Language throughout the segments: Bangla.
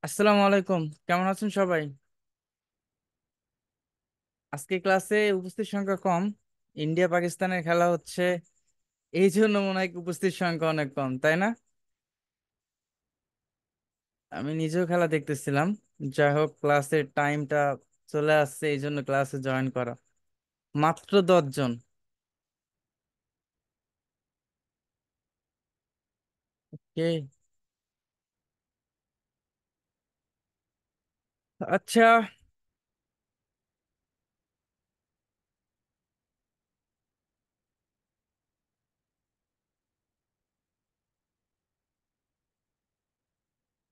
আসসালামু আলাইকুম। কেমন আছেন সবাই? আজকে ক্লাসে উপস্থিত সংখ্যা কম। ইন্ডিয়া পাকিস্তানের খেলা হচ্ছে, এই জন্য মনে হয় উপস্থিত সংখ্যা অনেক কম, তাই না? আমি নিজেও খেলা দেখতেছিলাম। যাই হোক, ক্লাসের টাইমটা চলে আসছে, এই জন্য ক্লাসে জয়েন করা। মাত্র 10 জন। কে? আচ্ছা।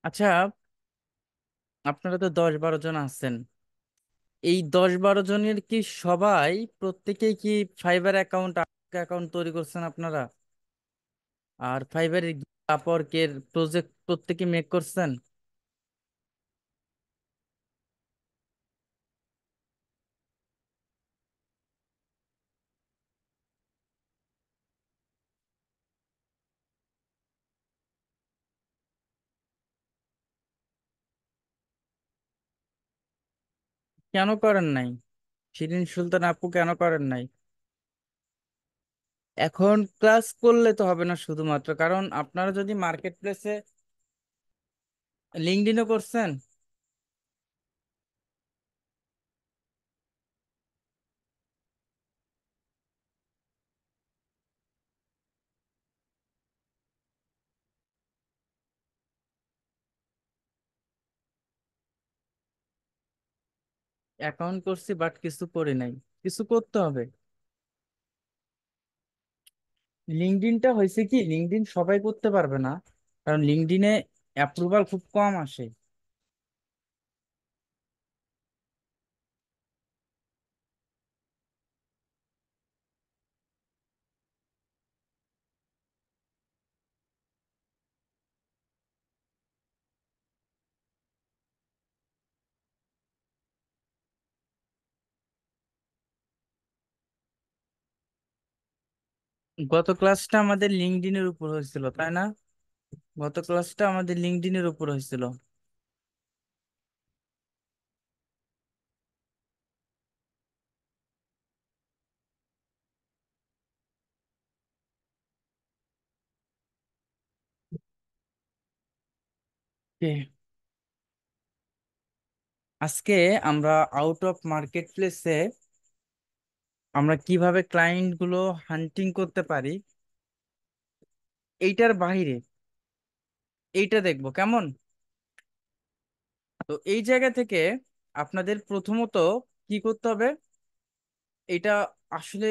আচ্ছা, আপনারা তো 10-12 জন আছেন। এই 10-12 জনের কি সবাই, প্রত্যেকেই কি ফাইবার অ্যাকাউন্ট অ্যাকাউন্ট তৈরি করছেন আপনারা? আর ফাইবারের আপওয়ার্কের প্রজেক্ট প্রত্যেকে মেক করছেন? কেন করেন নাই? শিরিন সুলতান আপু, কেন করেন নাই? এখন ক্লাস করলে তো হবে না শুধুমাত্র, কারণ আপনারা যদি মার্কেট প্লেসে লিঙ্কডইনও করছেন। অ্যাকাউন্ট করছি বাট কিছু করি নাই। কিছু করতে হবে। লিঙ্কডইনটা হয়েছে কি, লিঙ্কডইন সবাই করতে পারবে না, কারণ লিঙ্কডইনে অ্যাপ্রুভাল খুব কম আসে। গত ক্লাসটা আমাদের লিঙ্কডইনের উপর হয়েছিল, তাই না? গত ক্লাসটা আমাদের লিঙ্কডইনের উপর হয়েছিল। কে? আজকে আমরা আউট অফ মার্কেট প্লেসে আমরা কিভাবে ক্লায়েন্ট গুলো হান্টিং করতে পারি, এইটার বাইরে এইটা দেখবো কেমন। তো এই জায়গা থেকে আপনাদের প্রথমত কি করতে হবে, এটা আসলে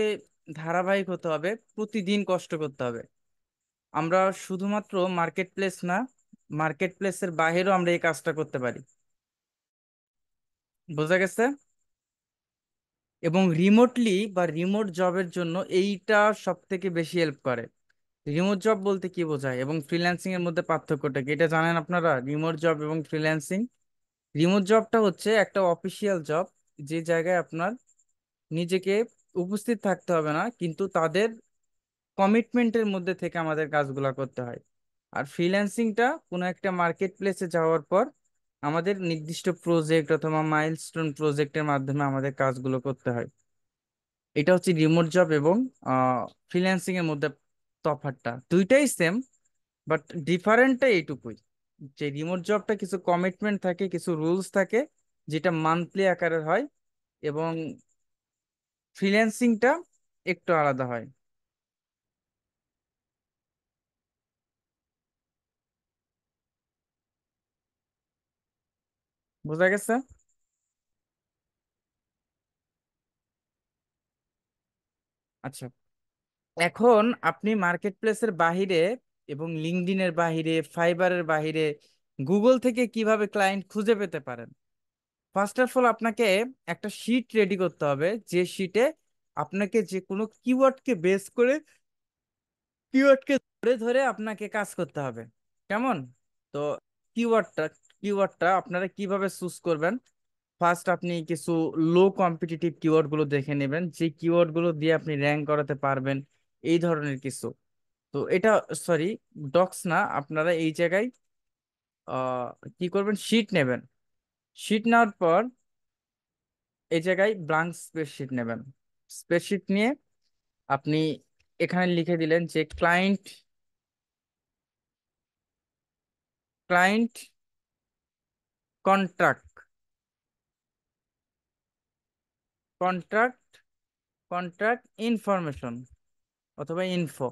ধারাবাহিক হতে হবে, প্রতিদিন কষ্ট করতে হবে। আমরা শুধুমাত্র মার্কেট প্লেস না, মার্কেট প্লেসের বাইরেও আমরা এই কাজটা করতে পারি। বোঝা গেছে? এবং রিমোটলি বা রিমোট জবের জন্য এইটা সব থেকে বেশি হেল্প করে। রিমোট জব বলতে কি বোঝায় এবং ফ্রিল্যান্সিং এর মধ্যে পার্থক্যটা কি, এটা জানেন আপনারা? রিমোট জব এবং ফ্রিল্যান্সিং। রিমোট জবটা হচ্ছে একটা অফিসিয়াল জব, যে জায়গায় আপনার নিজেকে উপস্থিত থাকতে হবে না, কিন্তু তাদের কমিটমেন্টের মধ্যে থেকে আমাদের কাজগুলো করতে হয়। আর ফ্রিল্যান্সিংটা কোনো একটা মার্কেট প্লেসে যাওয়ার পর আমাদের নির্দিষ্ট প্রজেক্ট অথবা মাইলস্টোন প্রজেক্টের মাধ্যমে আমাদের কাজগুলো করতে হয়। এটা হচ্ছে রিমোট জব এবং ফ্রিল্যান্সিং এর মধ্যে তফাৎটা। দুইটাই সেম, বাট ডিফারেন্টটা এইটুকুই, যে রিমোট জবটা কিছু কমিটমেন্ট থাকে, কিছু রুলস থাকে, যেটা মান্থলি আকারের হয়, এবং ফ্রিল্যান্সিংটা একটু আলাদা হয়। বোঝা গেছে? আচ্ছা, এখন আপনি মার্কেট প্লেসের বাহিরে এবং লিঙ্কডইনের বাহিরে, ফাইবারের বাহিরে গুগল থেকে কিভাবে ক্লায়েন্ট খুঁজে পেতে পারেন। ফার্স্ট অফ অল আপনাকে একটা শিট রেডি করতে হবে, যে শিটে আপনাকে যে কোনো কিওয়ার্ডকে বেস করে, কিওয়ার্ডকে ধরে ধরে আপনাকে কাজ করতে হবে। কেমন? তো কিওয়ার্ডটা কিওয়ার্ডটা আপনারা কিভাবে চুজ করবেন? ফার্স্ট আপনি কিছু লো কম্পিটিটিভ কিওয়ার্ড গুলো দেখে নেবেন, যে কিওয়ার্ড গুলো দিয়ে আপনি র্যাঙ্ক করাতে পারবেন, এই ধরনের কিছু। তো এটা, সরি, ডক্স না, আপনারা এই জায়গায় আহ কি করবেন, শিট নেবেন। শিট নেওয়ার পর এই জায়গায় ব্লাঙ্ক স্প্রেডশিট নেবেন। স্প্রেডশিট নিয়ে আপনি এখানে লিখে দিলেন যে client, client contract, contract, contract information অথবা ইনফো।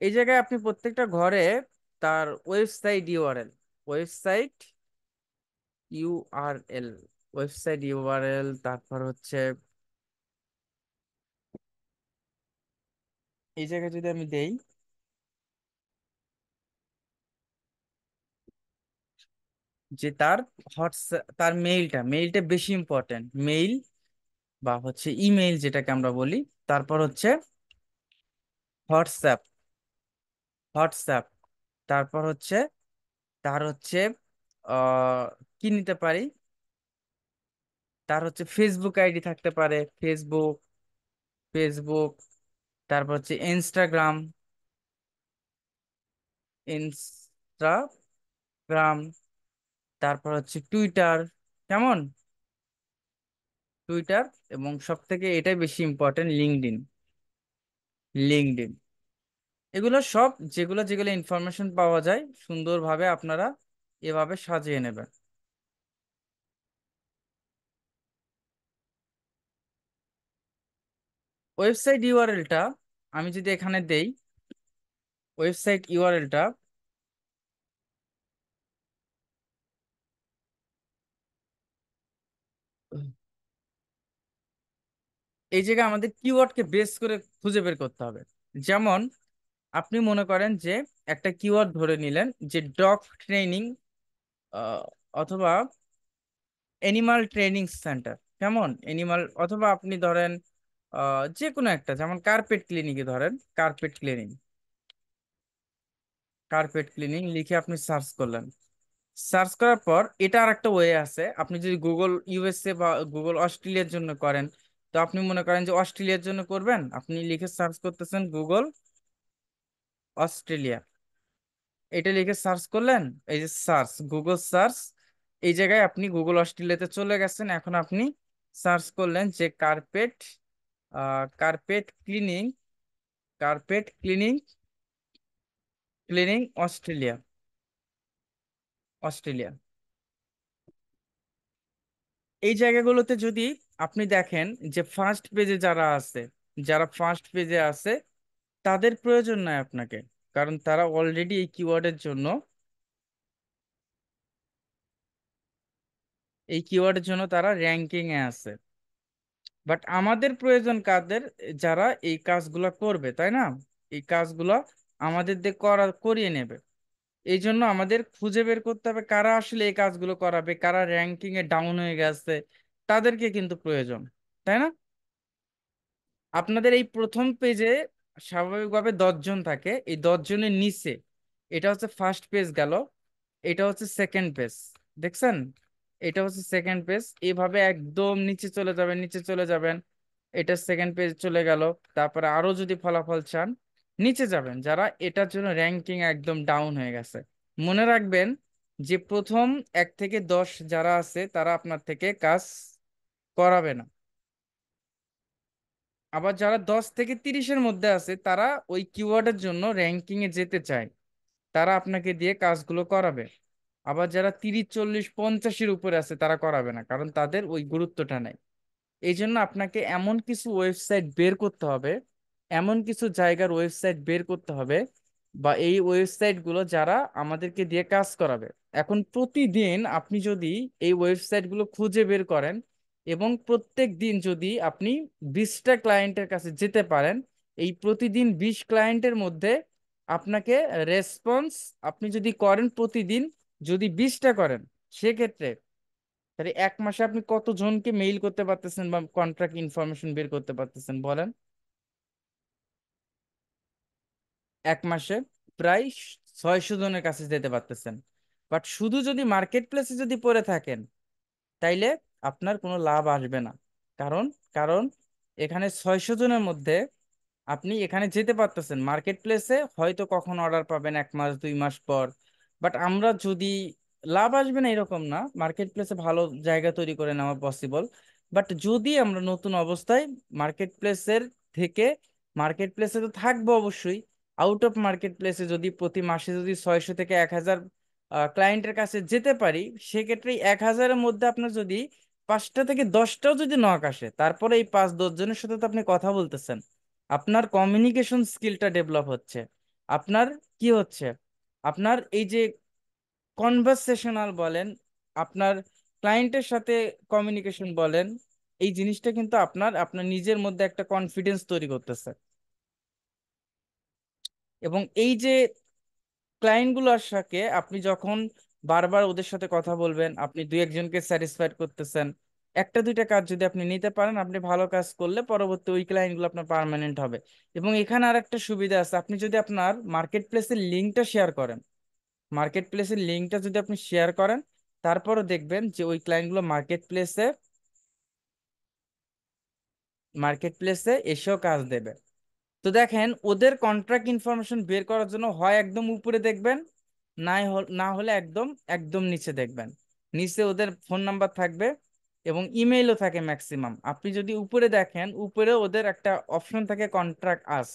এই জায়গায় আপনি প্রত্যেকটা ঘরে তার website URL, website URL, website URL, তারপর হচ্ছে এই জায়গায় যদি আমি দেই যে তার হোয়াটসঅ্যাপ, তার মেইলটা, মেইলটা বেশি ইম্পর্টেন্ট, মেইল বা হচ্ছে ইমেইল যেটাকে আমরা বলি। তারপর হচ্ছে হোয়াটসঅ্যাপ, হোয়াটসঅ্যাপ। তারপর হচ্ছে তার হচ্ছে আহ কি নিতে পারি, তার হচ্ছে ফেসবুক আইডি থাকতে পারে, ফেসবুক, ফেসবুক। তারপর হচ্ছে ইনস্টাগ্রাম, ইনস্টাগ্রাম। তারপর হচ্ছে টুইটার, কেমন, টুইটার। এবং সব থেকে এটাই বেশি ইম্পর্টেন্ট, লিঙ্কডইন, লিঙ্কডইন। এগুলো সব যেগুলো যেগুলো ইনফরমেশন পাওয়া যায় সুন্দরভাবে আপনারা এভাবে সাজিয়ে নেবেন। ওয়েবসাইট ইউআরএলটা আমি যদি এখানে দেই, ওয়েবসাইট ইউআরএলটা, এই জায়গায় আমাদের কিওয়ার্ডকে বেস করে খুঁজে বের করতে হবে। যেমন আপনি মনে করেন যে একটা কিওয়ার্ড ধরে নিলেন যে ডগ ট্রেনিং, অথবা এনিমাল ট্রেনিং সেন্টার, কেমন, এনিমাল। অথবা আপনি ধরেন যে কোনো একটা, যেমন কার্পেট ক্লিনিকে ধরেন, কার্পেট ক্লিনিং, কার্পেট ক্লিনিং লিখে আপনি সার্চ করলেন। সার্চ করার পর এটা আর একটা ওয়ে আছে, আপনি যদি গুগল ইউএসএ বা গুগল অস্ট্রেলিয়ার জন্য করেন, তো আপনি মনে করেন যে অস্ট্রেলিয়ার জন্য করবেন, আপনি লিখে সার্চ করতেছেন গুগল অস্ট্রেলিয়া, এটা লিখে সার্চ করলেন। এই যে সার্চ, গুগল সার্চ, এই জায়গায় আপনি গুগল অস্ট্রেলিয়াতে চলে গেছেন। এখন আপনি সার্চ করলেন যে carpet, carpet cleaning, carpet cleaning, cleaning Australia, Australia. এই জায়গাগুলোতে যদি আপনি দেখেন যে ফার্স্ট পেজে যারা আছে, যারা ফার্স্ট পেজে আছে তাদের প্রয়োজন নাই আপনাকে, কারণ তারা অলরেডি এই কিওয়ার্ডের জন্য, এই কিওয়ার্ডের জন্য তারা র্যাঙ্কিং এ আছে। বাট আমাদের প্রয়োজন কাদের, যারা এই কাজগুলা করবে, তাই না, এই কাজগুলা আমাদের দিয়ে করিয়ে নেবে। এই জন্য আমাদের খুঁজে বের করতে হবে কারা আসলে এই কাজগুলো করাবে, কারা র্যাঙ্কিং এ ডাউন হয়ে গেছে, তাদেরকে কিন্তু প্রয়োজন, তাই না। আপনাদের এই প্রথম পেজে স্বাভাবিকভাবে 10 জন থাকে, এই 10 জনের নিচে এটা হচ্ছে ফার্স্ট পেজ গেল, এটা হচ্ছে সেকেন্ড পেজ, দেখছেন, এটা হচ্ছে সেকেন্ড পেজ। এইভাবে একদম নিচে চলে যাবেন, নিচে চলে যাবেন, এটা সেকেন্ড পেজ চলে গেল। তারপরে আরো যদি ফলাফল চান নিচে যাবেন, যারা এটার জন্য র্যাঙ্কিং একদম ডাউন হয়ে গেছে। মনে রাখবেন যে প্রথম 1 থেকে 10 যারা আছে তারা আপনার থেকে কাজ করাবে না। আবার যারা 10 থেকে 30-এর মধ্যে আছে তারা ওই কিওয়ার্ডের জন্য র্যাঙ্কিং এ যেতে চায়, তারা আপনাকে দিয়ে কাজগুলো করাবে। আবার যারা 30, 40, 50-এর উপরে আছে তারা করাবে না, কারণ তাদের ওই গুরুত্বটা নাই। এই জন্য আপনাকে এমন কিছু ওয়েবসাইট বের করতে হবে, এমন কিছু জায়গার ওয়েবসাইট বের করতে হবে, বা এই ওয়েবসাইট গুলো যারা আমাদেরকে দিয়ে কাজ করাবে। এখন প্রতিদিন আপনি যদি এই ওয়েবসাইট গুলো খুঁজে বের করেন এবং প্রত্যেক দিন যদি আপনি 20টা ক্লায়েন্টের কাছে যেতে পারেন, এই প্রতিদিন 20 ক্লায়েন্টের মধ্যে আপনাকে রেসপন্স, আপনি যদি করেন প্রতিদিন, যদি 20টা করেন, সেক্ষেত্রে তাহলে 1 মাসে আপনি কতজনকে মেইল করতে পারতেছেন বা কন্ট্রাক্ট ইনফরমেশন বের করতে পারতেছেন বলেন। 1 মাসে প্রায় 600 জনের কাছে যেতে পারতেছেন। বাট শুধু যদি মার্কেট প্লেসে যদি পড়ে থাকেন তাইলে আপনার কোনো লাভ আসবে না। কারণ, কারণ এখানে 600 জনের মধ্যে আপনি এখানে যেতে পারতেছেন মার্কেট প্লেসে, হয়তো কখন অর্ডার পাবেন 1 মাস 2 মাস পর, বাট আমরা যদি, লাভ আসবে না এরকম না, মার্কেট প্লেসে ভালো জায়গা তৈরি করে নেওয়া পসিবল। বাট যদি আমরা নতুন অবস্থায় মার্কেট প্লেসের থেকে, মার্কেট প্লেসে তো থাকবো অবশ্যই, আউট অফ মার্কেট প্লেসে যদি প্রতি মাসে যদি 600 থেকে 1000 ক্লায়েন্টের কাছে যেতে পারি, সেক্ষেত্রে এই 1000-এর মধ্যে আপনার যদি 5টা থেকে 10টাও যদি নক আসে, তারপরে এই 5-10 জনের সাথে তো আপনি কথা বলতেছেন, আপনার কমিউনিকেশন স্কিলটা ডেভেলপ হচ্ছে, আপনার কি হচ্ছে, আপনার এই যে কনভারসেশনাল বলেন, আপনার ক্লায়েন্টের সাথে কমিউনিকেশন বলেন, এই জিনিসটা কিন্তু আপনার আপনার নিজের মধ্যে একটা কনফিডেন্স তৈরি করতেছে। এবং এই যে ক্লায়েন্টগুলোর সাথে আপনি যখন বারবার ওদের সাথে কথা বলবেন, আপনি দুই একজনকে স্যাটিসফাইড করতেছেন, একটা দুইটা কাজ যদি আপনি নিতে পারেন, আপনি ভালো কাজ করলে পরবর্তী ওই ক্লায়েন্টগুলো আপনার পার্মানেন্ট হবে। এবং এখানে আর একটা সুবিধা আছে, আপনি যদি আপনার মার্কেট প্লেসের লিঙ্কটা শেয়ার করেন, মার্কেট প্লেসের লিঙ্কটা যদি আপনি শেয়ার করেন, তারপরও দেখবেন যে ওই ক্লায়েন্টগুলো মার্কেট প্লেসে এসেও কাজ দেবে। তো দেখেন, ওদের কন্ট্রাক্ট ইনফরমেশন বের করার জন্য হয় একদম উপরে দেখবেন, না হলে একদম একদম নিচে দেখবেন। নিচে ওদের ফোন নাম্বার থাকবে এবং ইমেইলও থাকে ম্যাক্সিমাম। আপনি যদি উপরে দেখেন, উপরে ওদের একটা অপশন থাকে কন্ট্রাক্ট আস,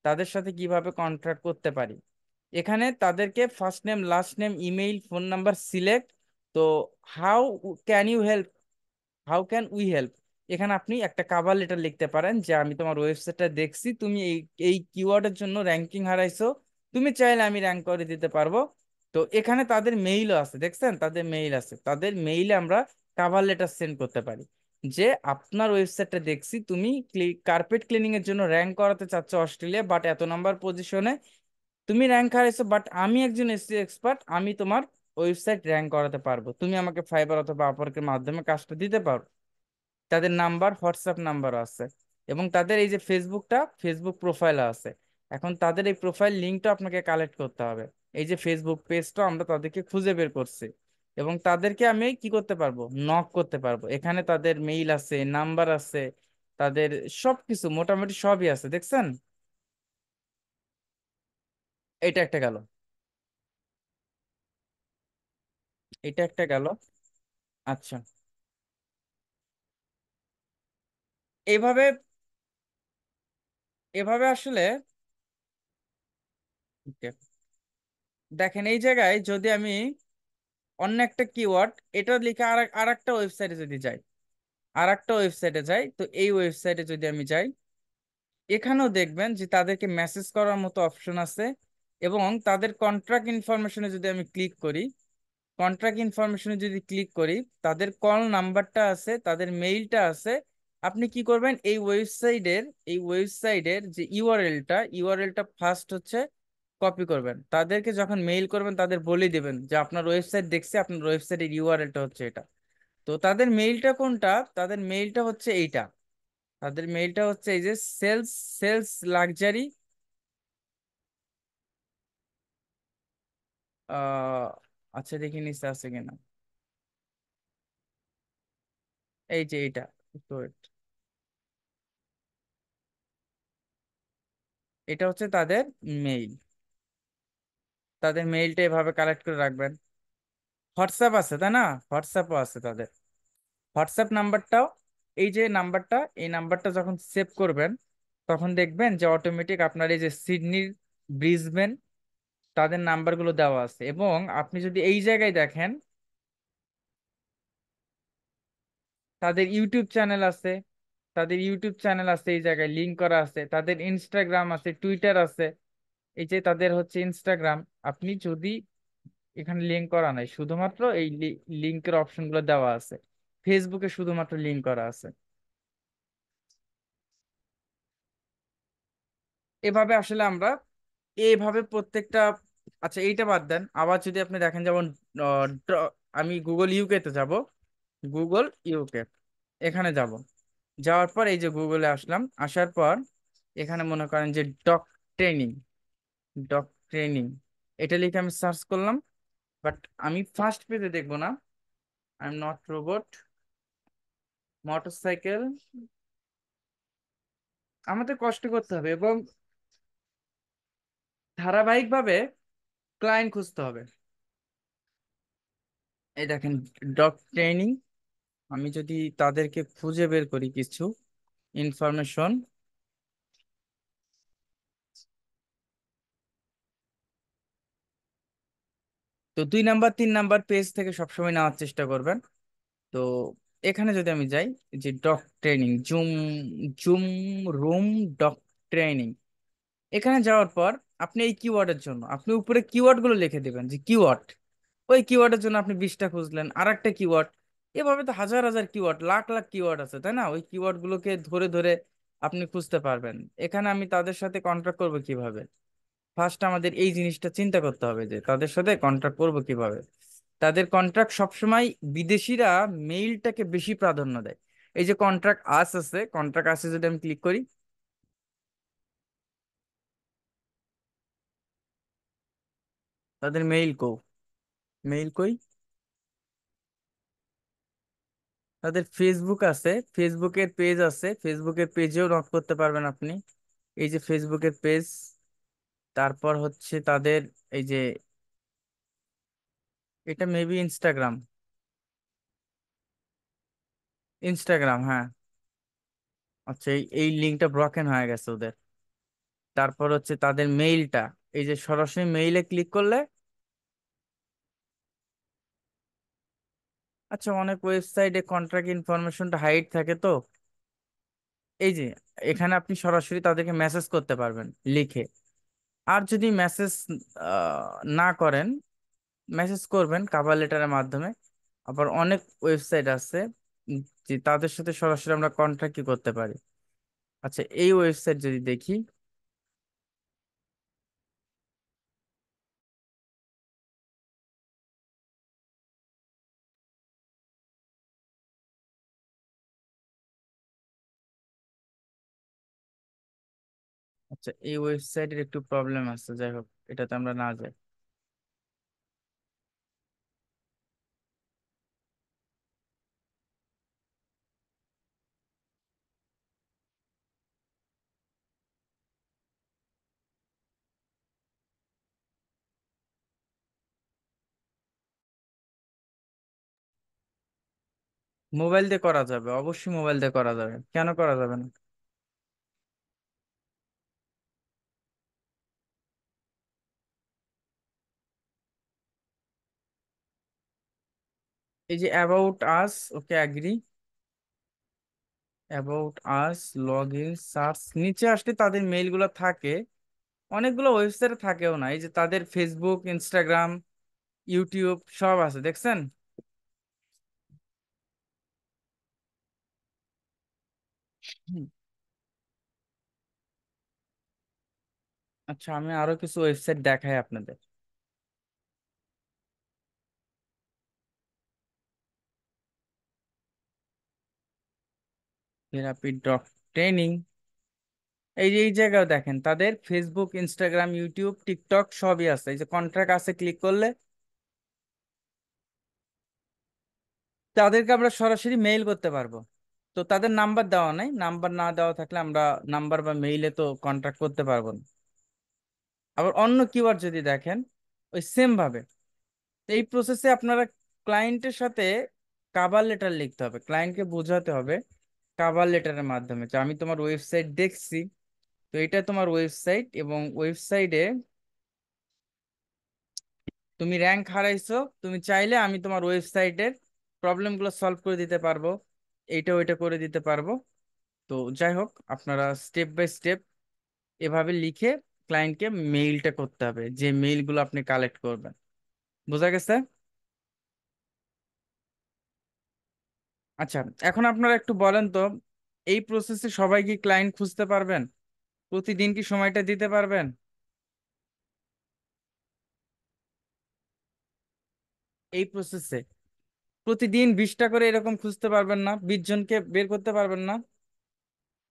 তাদের সাথে কিভাবে কন্ট্রাক্ট করতে পারি। এখানে তাদেরকে first name, last name, email, phone number select. তো how can you help, how can we help, এখানে আপনি একটা কাভার লেটার লিখতে পারেন যে আমি তোমার ওয়েবসাইটটা দেখছি, তুমি এই এই কিওয়ার্ডের জন্য র্যাঙ্কিং হারাইছো, তুমি চাইলে আমি র্যাঙ্ক করে দিতে পারবো। তো এখানে তাদের মেইলও আছে, দেখছেন তাদের মেইল আছে, তাদের মেইলে আমরা কাভার লেটার সেন্ড করতে পারি যে আপনার ওয়েবসাইটটা দেখছি, তুমি কার্পেট ক্লিনিং এর জন্য র্যাঙ্ক করাতে চাচ্ছ অস্ট্রেলিয়া, বাট এত নাম্বার পজিশনে তুমি র্যাঙ্ক হারাইছো, বাট আমি একজন এসইও এক্সপার্ট, আমি তোমার ওয়েবসাইট র্যাঙ্ক করাতে পারবো, তুমি আমাকে ফাইবার অথবা আপওয়ার্কের মাধ্যমে কাজটা দিতে পারো। তাদের নাম্বার, হোয়াটসঅ্যাপ নাম্বার আছে, এবং তাদের এই যে ফেসবুক প্রোফাইল আছে। এখন তাদের এই প্রোফাইল লিঙ্কটা আপনাকে কালেক্ট করতে হবে। এই যে ফেসবুক পেজটা আমরা তাদেরকে খুঁজে বের করছি, এবং তাদেরকে আমি কি করতে পারবো, নক করতে পারবো। এখানে তাদের মেইল আছে, নাম্বার আছে, তাদের সবকিছু মোটামুটি সবই আছে, দেখছেন। এটা একটা গেল, এটা একটা গেল। আচ্ছা, এভাবে এভাবে আসলে okay, দেখেন এই জায়গায় যদি আমি অন্য একটা কিওয়ার্ড এটা লিখে আর একটা ওয়েবসাইটে যদি যাই, আর একটা ওয়েবসাইটে যাই, তো এই ওয়েবসাইটে যদি আমি যাই, এখানেও দেখবেন যে তাদেরকে মেসেজ করার মতো অপশন আছে। এবং তাদের কন্ট্রাক্ট ইনফরমেশনে যদি আমি ক্লিক করি, কন্ট্রাক্ট ইনফরমেশনে যদি ক্লিক করি, তাদের কল নাম্বারটা আছে, তাদের মেইলটা আছে। আপনি কি করবেন, এই ওয়েবসাইটের যে ইউআরএলটা ফার্স্ট হচ্ছে কপি করবেন, তাদেরকে যখন মেইল করবেন তাদের বলে দিবেন যে আপনার ওয়েবসাইট দেখছি, আপনার ওয়েবসাইটের ইউআরএলটা হচ্ছে এটা। তো তাদের মেইলটা কোনটা, তাদের মেইলটা হচ্ছে এইটা, তাদের মেইলটা হচ্ছে এই যে সেলস সেলস লাক্সারি, আহ আচ্ছা দেখি নিচে আছে কিনা, এই যে এইটা, একটু wait। এটা হচ্ছে তাদের মেইল, তাদের মেইলটা এভাবে কালেক্ট করে রাখবেন। হোয়াটসঅ্যাপ আছে তাই না, হোয়াটসঅ্যাপও আছে তাদের, হোয়াটসঅ্যাপ নাম্বারটাও, এই যে নাম্বারটা, এই নাম্বারটা যখন সেভ করবেন, তখন দেখবেন যে অটোমেটিক আপনার এই যে সিডনির, ব্রিসবেন, তাদের নাম্বারগুলো দেওয়া আছে। এবং আপনি যদি এই জায়গায় দেখেন, তাদের ইউটিউব চ্যানেল আছে, তাদের ইউটিউব চ্যানেল আছে, এই জায়গায় লিঙ্ক করা আছে, তাদের ইনস্টাগ্রাম আছে, টুইটার আছে। এই যে তাদের হচ্ছে ইনস্টাগ্রাম, আপনি যদি, এখানে লিঙ্ক করা নাই, শুধুমাত্র এই লিঙ্কের অপশনগুলো দেওয়া আছে। ফেসবুকে শুধুমাত্র লিঙ্ক করা আছে। এভাবে আসলে আমরা, এইভাবে প্রত্যেকটা, আচ্ছা এইটা বাদ দেন, আবার যদি আপনি দেখেন যেমন আমি গুগল ইউকে তে যাব, গুগল ইউকে, এখানে যাব, যাওয়ার পর এই যে গুগলে আসলাম, আসার পর এখানে মনে করেন যে ট্রেনিং ডক ট্রেনিং, এটা লিখে আমি সার্চ করলাম। বাট আমি ফার্স্ট পেজে দেখবো না, I am not robot, motorcycle, আমাদের কষ্ট করতে হবে এবং ধারাবাহিকভাবে ক্লায়েন্ট খুঁজতে হবে। এই দেখেন, ডগ ট্রেনিং। আমি যদি তাদেরকে খুঁজে বের করি কিছু ইনফরমেশন, তো 2 নাম্বার 3 নাম্বার পেজ থেকে সবসময় নেওয়ার চেষ্টা করবেন। তো এখানে যদি আমি যাই, যে dog training, zoom zoom room dog training, এখানে যাওয়ার পর আপনি এই কিওয়ার্ডের জন্য আপনি উপরে কিওয়ার্ড গুলো লিখে দিবেন, যে কিওয়ার্ড, ওই কিওয়ার্ডের জন্য আপনি 20টা খুঁজলেন, আর একটা কিওয়ার্ড, এভাবে তো হাজার হাজার কিওয়ার্ড, লাখ লাখ কিওয়ার্ড আছে, তাই না? ওই কিওয়ার্ড গুলোকে ধরে ধরে আপনি খুঁজতে পারবেন। এখানে আমি তাদের সাথে কন্ট্যাক্ট করবো কিভাবে? ফার্স্ট আমাদের এই জিনিসটা চিন্তা করতে হবে যে তাদের সাথে কন্ট্যাক্ট করবো কিভাবে। তাদের কন্ট্রাক্ট সবসময়, বিদেশিরা মেইলটাকে বেশি প্রাধান্য দেয়। এই যে কন্ট্রাক্ট আস আছে, কন্ট্রাক্ট আসে যদি আমি ক্লিক করি, তাদের মেইল মেইল কই? তাদের ফেসবুক আছে, ফেসবুকের পেজ আছে, ফেসবুকের পেজেও নক করতে পারবেন আপনি। এই যে ফেসবুকের পেজ, তারপর হচ্ছে তাদের এই যে, এটা মেবি ইনস্টাগ্রাম, ইনস্টাগ্রাম, হ্যাঁ। আচ্ছা, এই লিঙ্কটা ব্রকেন হয়ে গেছে ওদের। তারপর হচ্ছে তাদের মেইলটা, এই যে সরাসরি মেইলে ক্লিক করলে, আচ্ছা, অনেক ওয়েবসাইটে কন্ট্রাক্ট ইনফরমেশনটা হাইড থাকে তো। এই যে এখানে আপনি সরাসরি তাদেরকে মেসেজ করতে পারবেন লিখে। আর যদি মেসেজ না করেন, মেসেজ করবেন কাভার লেটারের মাধ্যমে। আবার অনেক ওয়েবসাইট আছে যে তাদের সাথে সরাসরি আমরা কন্ট্রাক্ট করতে পারি। আচ্ছা, এই ওয়েবসাইট যদি দেখি, আচ্ছা এই ওয়েবসাইটের একটু প্রবলেম আছে, যাই হোক এটাতে আমরা না যাই। মোবাইল দিয়ে করা যাবে, অবশ্যই মোবাইল দিয়ে করা যাবে, কেন করা যাবে না? এই যে about us, okay agree. About us, log in, search, নিচে আসলে তাদের মেইল গুলো থাকে। অনেকগুলো ওয়েবসাইটে থাকেও না, এই যে তাদের ফেসবুক, ইনস্টাগ্রাম, ইউটিউব সব আছে, দেখছেন? হুম। আচ্ছা, আমি আরো কিছু ওয়েবসাইট দেখাই আপনাদের। থেরাপি ডগ ট্রেনিং, এই যে এই জায়গায় দেখেন তাদের ফেসবুক, ইনস্টাগ্রাম, ইউটিউব, টিকটক সবই আছে। এই যে কন্ট্রাক্ট আছে ক্লিক করলে তাদেরকে আমরা সরাসরি মেইল করতে পারবো। তো তাদের নাম্বার দেওয়া নাই, নাম্বার না দেওয়া থাকলে আমরা নাম্বার বা মেইলে তো কন্ট্যাক্ট করতে পারবো না। আবার অন্য কিওয়ার্ড যদি দেখেন, ওই সেম ভাবে, তো এই প্রসেসে আপনারা ক্লায়েন্টের সাথে কাভার লেটার লিখতে হবে, ক্লায়েন্টকে বোঝাতে হবে কাভার লেটারের মাধ্যমে যে আমি তোমার ওয়েবসাইট দেখছি, তো এটা তোমার ওয়েবসাইট, এবং ওয়েবসাইটে তুমি র্যাঙ্ক হারাইছো, তুমি চাইলে আমি তোমার ওয়েবসাইটের প্রবলেমগুলো সলভ করে দিতে পারবো, এইটা ওইটা করে দিতে পারবো। তো যাই হোক, আপনারা স্টেপ বাই স্টেপ এভাবে লিখে ক্লায়েন্টকে মেইলটা করতে হবে, যে মেইলগুলো আপনি কালেক্ট করবেন। বোঝা গেছে? আচ্ছা, এখন আপনারা একটু বলেন তো, এই প্রসেসে সবাই কি ক্লায়েন্ট খুঁজতে পারবেন? প্রতিদিন কি সময়টা দিতে পারবেন? এই প্রসেসে প্রতিদিন 20টা করে এরকম খুঁজতে পারবেন না? 20 জনকে বের করতে পারবেন না?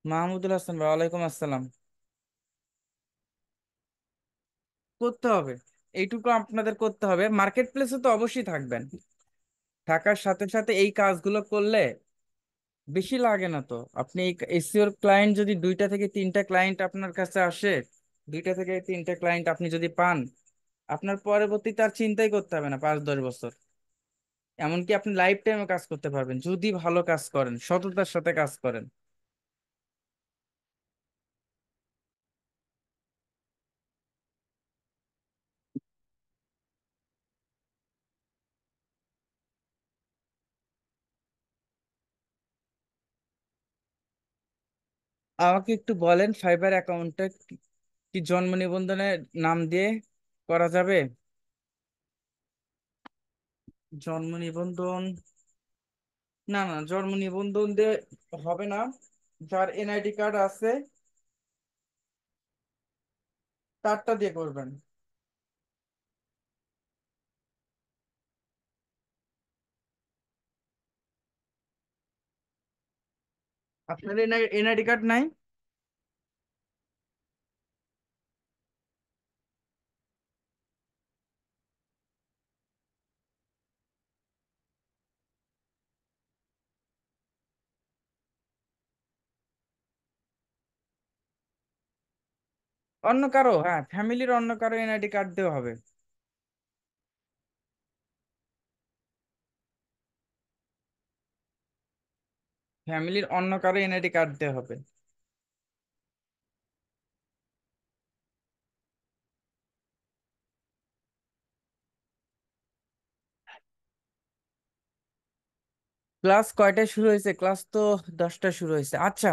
মাহমুদুল হাসান ভাই, ওয়ালাইকুম আসসালাম। করতে হবে, এইটুকু আপনাদের করতে হবে। মার্কেট প্লেসে তো অবশ্যই থাকবেন, থাকার সাথে সাথে এই কাজগুলো করলে বেশি লাগে না তো। আপনি এসিওর ক্লায়েন্ট যদি 2টা থেকে 3টা ক্লায়েন্ট আপনার কাছে আসে, 2টা থেকে 3টা ক্লায়েন্ট আপনি যদি পান, আপনার পরবর্তীতে আর চিন্তাই করতে হবে না 5-10 বছর। এমনকি আপনি লাইফ টাইমে কাজ করতে পারবেন যদি ভালো কাজ করেন, সততার সাথে কাজ করেন। আমাকে একটু বলেন, ফাইবার অ্যাকাউন্টটা কি জন্ম নিবন্ধনের নাম দিয়ে করা যাবে? জন্ম নিবন্ধন, না না, জন্ম নিবন্ধন দিয়ে হবে না। যার এনআইডি কার্ড আছে তারটা দিয়ে করবেন। আপনার এনআইডি কার্ড নাই? অন্য কারো, হ্যাঁ, ফ্যামিলির অন্য কারো এনআইডি কার্ড দেওয়া হবে। ফ্যামিলির অন্য কারো এনআইডি কার্ড দেওয়া হবে। ক্লাস কয়টায় শুরু হয়েছে? ক্লাস তো 10টায় শুরু হয়েছে। আচ্ছা,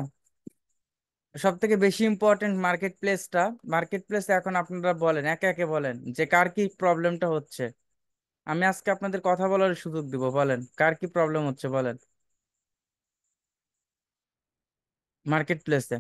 সব থেকে বেশি ইম্পর্টেন্ট মার্কেট প্লেসটা। মার্কেট প্লেস এখন আপনারা বলেন, একে একে বলেন যে কার কি প্রবলেমটা হচ্ছে। আমি আজকে আপনাদের কথা বলার সুযোগ দিব, বলেন কার কি প্রবলেম হচ্ছে বলেন। মার্কেট প্লেসে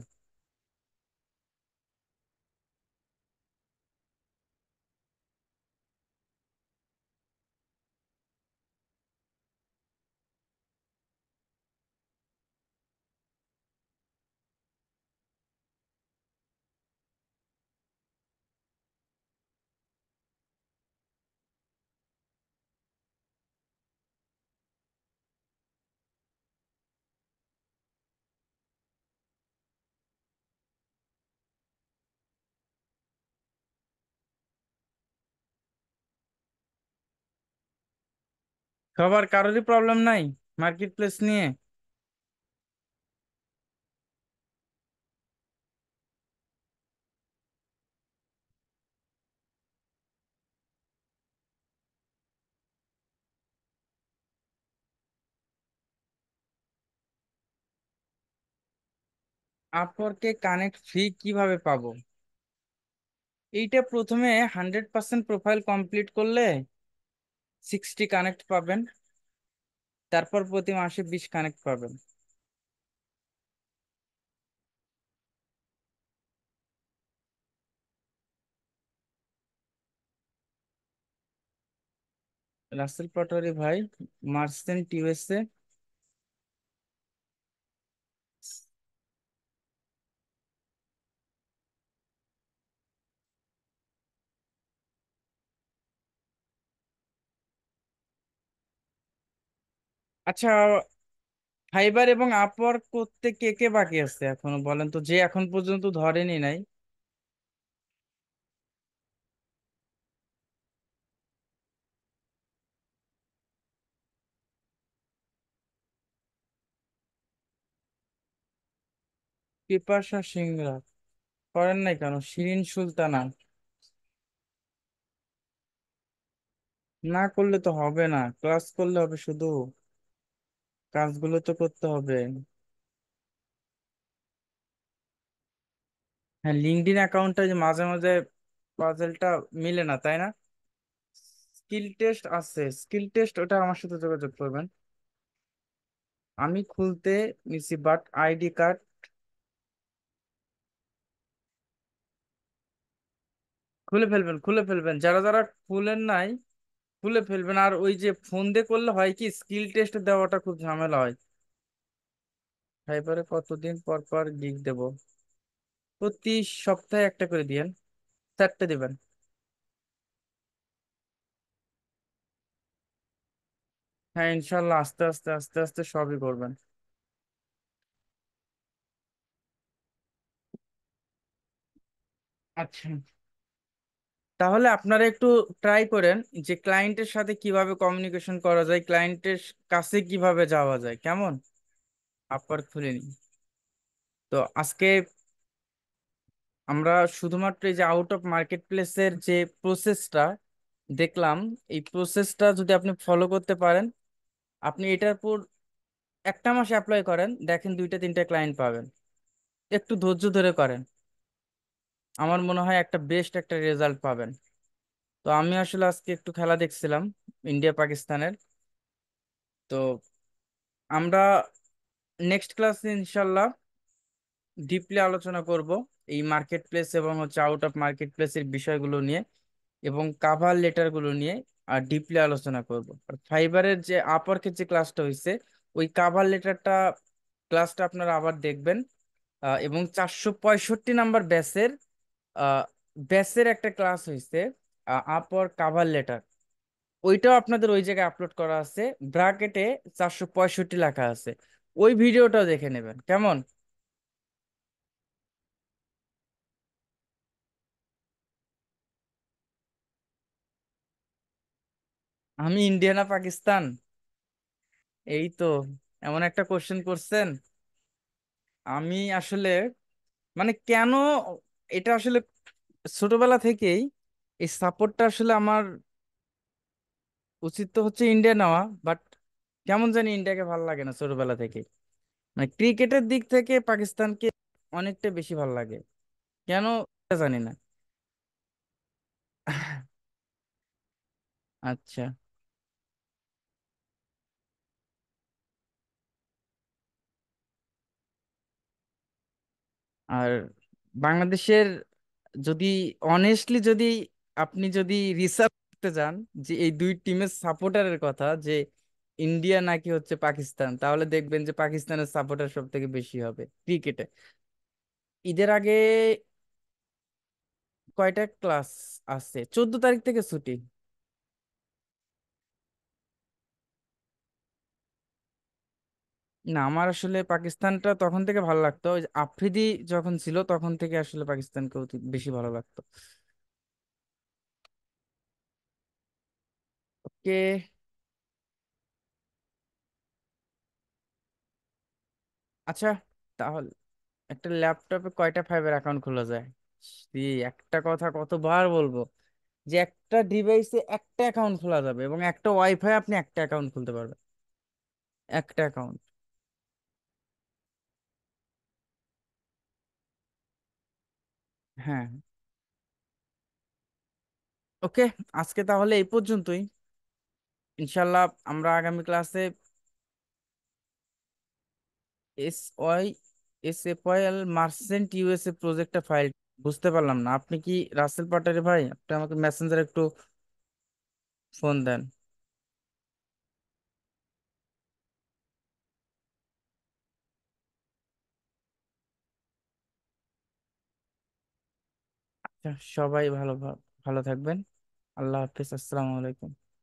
সবার কারোরই প্রবলেম নাই মার্কেট প্লেস নিয়ে? আপওয়ার্কে কানেক্ট ফ্রি কিভাবে পাবো? এইটা প্রথমে 100% প্রোফাইল কমপ্লিট করলে 60 কানেক্ট পাবেন। তারপর প্রতি মাসে 20 কানেক্ট পাবেন। রাসেল পাটোয়ারি ভাই, মার্চেন্ট ইউএসএ। আচ্ছা, ফাইবার এবং আপওয়ার্ক করতে কে কে বাকি আছে এখনো বলেন তো, যে এখন পর্যন্ত ধরেনি নাই? পিপাসা সিংরা করেন নাই কেন? শিরিন সুলতানা? না করলে তো হবে না, ক্লাস করলে হবে শুধু, কাজগুলো তো করতে হবে। হ্যাঁ, লিঙ্কডইন অ্যাকাউন্টটা যে মাঝে মাঝে পাজেলটা মিলে না, তাই না? স্কিল টেস্ট আছে, স্কিল টেস্ট ওটা আমার সাথে যোগাযোগ করবেন। আমি খুলতে নিছি, বাট আইডি কার্ড খুলে ফেলবেন, খুলে ফেলবেন, যারা যারা খুলেন নাই খুলে ফেলবেন। আর ওই যে ফোন দিয়ে করলে হয় কি, স্কিল টেস্ট দেওয়াটা খুব ঝামেলা হয়। ফাইবারে কতদিন পর পর গিগ দেব? প্রতি সপ্তাহে একটা করে দিয়েন, 4টে দিবেন। হ্যাঁ, ইনশাল্লাহ আস্তে আস্তে আস্তে আস্তে সবই করবেন। আচ্ছা, তাহলে আপনারা একটু ট্রাই করেন যে ক্লায়েন্টের সাথে কিভাবে কমিউনিকেশন করা যায়, ক্লায়েন্টের কাছে কিভাবে যাওয়া যায়, কেমন? আপওয়ার্ক খুলে নিন। তো আজকে আমরা শুধুমাত্র এই যে আউট অফ মার্কেট প্লেসের যে প্রসেসটা দেখলাম, এই প্রসেসটা যদি আপনি ফলো করতে পারেন, আপনি এটার উপর একটা মাস অ্যাপ্লাই করেন, দেখেন দুইটা তিনটা ক্লায়েন্ট পাবেন। একটু ধৈর্য ধরে করেন, আমার মনে হয় একটা বেস্ট একটা রেজাল্ট পাবেন। তো আমি আসলে আজকে একটু খেলা দেখছিলাম, ইন্ডিয়া পাকিস্তানের। তো আমরা নেক্সট ক্লাসে ইনশাল্লাহ ডিপলি আলোচনা করব এই মার্কেট প্লেস এবং হচ্ছে আউট অফ মার্কেট প্লেসের বিষয়গুলো নিয়ে, এবং কাভার লেটার গুলো নিয়ে আর ডিপলি আলোচনা করব। আর ফাইবারের যে আপওয়ার্কের যে ক্লাসটা হয়েছে, ওই কাভার লেটারটা ক্লাসটা আপনারা আবার দেখবেন। এবং 465 নাম্বার ব্যাসের একটা ক্লাস হয়েছে, আপওয়ার্ক কাভার লেটার, ওইটাও আপনাদের ওই জায়গায় আপলোড করা আছে, ব্র্যাকেটে 465 লেখা আছে। ওই ভিডিওটাও দেখে নেবেন, কেমন? আমি ইন্ডিয়া না পাকিস্তান? এই তো, এমন একটা কোশ্চেন করছেন। আমি আসলে মানে কেন, এটা আসলে ছোটবেলা থেকেই এই সাপোর্টটা আসলে আমার উচিত তো হচ্ছে ইন্ডিয়া নেওয়া, বাট কেমন জানি ইন্ডিয়াকে ভালো লাগে না ছোটবেলা থেকে। মানে ক্রিকেটের দিক থেকে পাকিস্তানকে অনেকটা বেশি ভালো লাগে, কেন এটা জানি না। আচ্ছা। আর বাংলাদেশের, যদি অনেস্টলি যদি আপনি যদি রিসার্চ করতে যান যে এই দুই টিমের সাপোর্টারের কথা, যে ইন্ডিয়া নাকি হচ্ছে পাকিস্তান, তাহলে দেখবেন যে পাকিস্তানের সাপোর্টার সব থেকে বেশি হবে ক্রিকেটে। ঈদের আগে কয়টা ক্লাস আছে? 14 তারিখ থেকে ছুটি। না, আমার আসলে পাকিস্তানটা তখন থেকে ভালো লাগতো, ওই যে আফ্রিদি যখন ছিল তখন থেকে আসলে পাকিস্তানকে বেশি ভালো লাগতো। ওকে। আচ্ছা, তাহলে একটা ল্যাপটপে কয়টা ফাইবার অ্যাকাউন্ট খোলা যায়? একটা কথা কতবার বলবো, যে একটা ডিভাইসে একটা অ্যাকাউন্ট খোলা যাবে এবং একটা ওয়াইফাই আপনি একটা অ্যাকাউন্ট খুলতে পারবেন, একটা অ্যাকাউন্ট। হ্যাঁ। ওকে, আজকে তাহলে এই পর্যন্তই। ইনশাল্লাহ আমরা আগামী ক্লাসে ওয়াই এল মার্চেন্ট ইউএসএ প্রজেক্টটা ফাইল, বুঝতে পারলাম না, আপনি কি রাসেল পাটারি ভাই? আপনি আমাকে মেসেঞ্জারে একটু ফোন দেন। আচ্ছা, সবাই ভালো ভালো থাকবেন। আল্লাহ হাফিজ, আসসালামু আলাইকুম।